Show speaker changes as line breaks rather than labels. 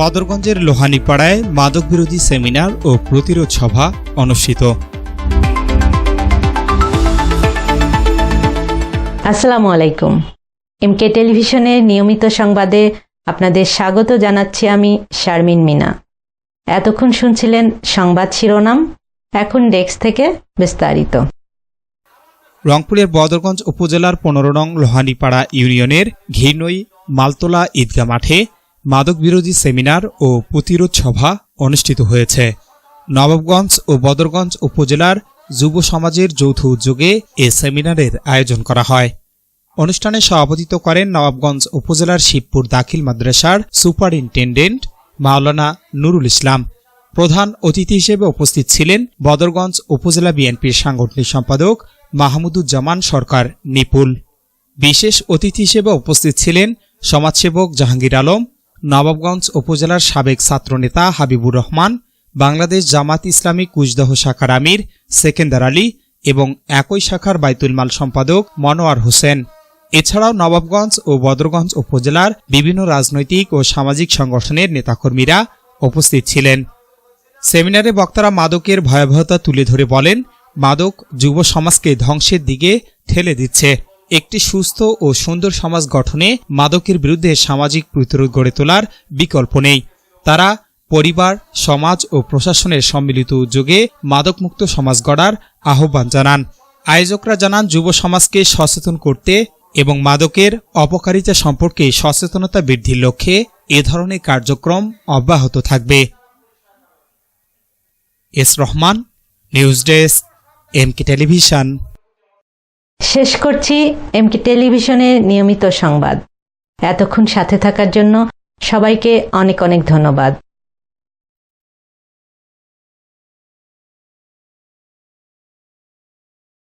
বদরগঞ্জের লোহানীপাড়ায় মাদক বিরোধী সেমিনার ও প্রতিরোধ সভা অনুষ্ঠিত।
আসসালামু আলাইকুম। এমকে টেলিভিশনের নিয়মিত সংবাদে আপনাদের স্বাগত জানাচ্ছি আমি শারমিন মিনা। এতক্ষণ শুনছিলেন সংবাদ শিরোনাম, এখন ডেস্ক থেকে বিস্তারিত।
রংপুরের বদরগঞ্জ উপজেলার ১৫ নং লোহানীপাড়া ইউনিয়নের ঘিরনই মালতলা ঈদগাহ মাঠে মাদক বিরোধী সেমিনার ও প্রতিরোধ সভা অনুষ্ঠিত হয়েছে। নবাবগঞ্জ ও বদরগঞ্জ উপজেলার যুব সমাজের যৌথ উদ্যোগে এ সেমিনারের আয়োজন করা হয়। অনুষ্ঠানে সভাপতিত্ব করেন নবাবগঞ্জ উপজেলার শিবপুর দাখিল মাদ্রাসার সুপারিনটেন্ডেন্ট মাওলানা নুরুল ইসলাম। প্রধান অতিথি হিসেবে উপস্থিত ছিলেন বদরগঞ্জ উপজেলা বিএনপির সাংগঠনিক সম্পাদক মাহমুদুজ্জামান সরকার নিপুল। বিশেষ অতিথি হিসেবে উপস্থিত ছিলেন সমাজসেবক জাহাঙ্গীর আলম, নবাবগঞ্জ উপজেলার সাবেক ছাত্রনেতা হাবিবুর রহমান, বাংলাদেশ জামাত ইসলামী কুচদহ শাখার আমির সেকেন্দার আলী এবং একই শাখার বাইতুল মাল সম্পাদক মনোয়ার হোসেন। এছাড়াও নবাবগঞ্জ ও বদরগঞ্জ উপজেলার বিভিন্ন রাজনৈতিক ও সামাজিক সংগঠনের নেতাকর্মীরা উপস্থিত ছিলেন। সেমিনারে বক্তারা মাদকের ভয়াবহতা তুলে ধরে বলেন, মাদক যুব সমাজকে ধ্বংসের দিকে ঠেলে দিচ্ছে। একটি সুস্থ ও সুন্দর সমাজ গঠনে মাদকের বিরুদ্ধে সামাজিক প্রতিরোধ গড়ে তোলার বিকল্প নেই। তারা পরিবার, সমাজ ও প্রশাসনের সম্মিলিত উদ্যোগে মাদকমুক্ত সমাজ গড়ার আহ্বান জানান। আয়োজকরা জানান, যুব সমাজকে সচেতন করতে এবং মাদকের অপকারিতা সম্পর্কে সচেতনতা বৃদ্ধির লক্ষ্যে এ ধরনের কার্যক্রম অব্যাহত থাকবে। S Rahman, news desk, MK television.
শেষ করছি এমকে টেলিভিশনের নিয়মিত সংবাদ। এতক্ষণ সাথে থাকার জন্য সবাইকে অনেক অনেক ধন্যবাদ।